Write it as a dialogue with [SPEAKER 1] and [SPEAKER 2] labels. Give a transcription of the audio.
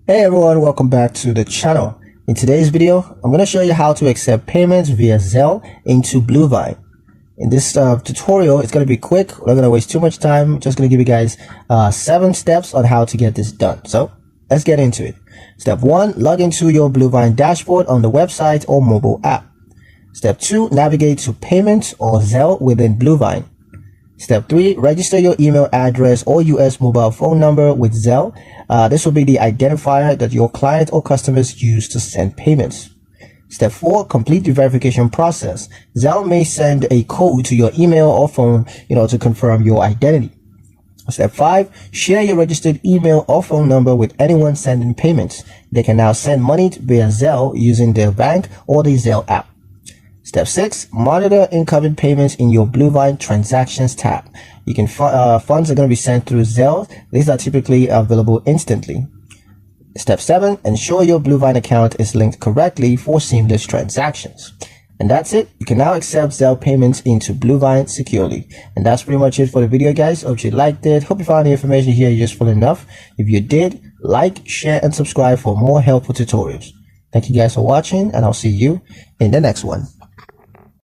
[SPEAKER 1] Hey everyone, welcome back to the channel. In today's video, I'm going to show you how to accept payments via Zelle into Bluevine. In this tutorial, it's going to be quick. We're not going to waste too much time. Just going to give you guys 7 steps on how to get this done. So let's get into it. Step 1, log into your Bluevine dashboard on the website or mobile app. Step 2, navigate to payments or Zelle within Bluevine. Step 3, register your email address or US mobile phone number with Zelle. This will be the identifier that your client or customers use to send payments. Step 4, complete the verification process. Zelle may send a code to your email or phone, to confirm your identity. Step 5, share your registered email or phone number with anyone sending payments. They can now send money via Zelle using their bank or the Zelle app. Step 6, monitor incoming payments in your Bluevine transactions tab. You can funds are going to be sent through Zelle. These are typically available instantly. Step 7, ensure your Bluevine account is linked correctly for seamless transactions. And that's it. You can now accept Zelle payments into Bluevine securely. And that's pretty much it for the video, guys. Hope you liked it. Hope you found the information here useful enough. If you did, like, share, and subscribe for more helpful tutorials. Thank you guys for watching, and I'll see you in the next one.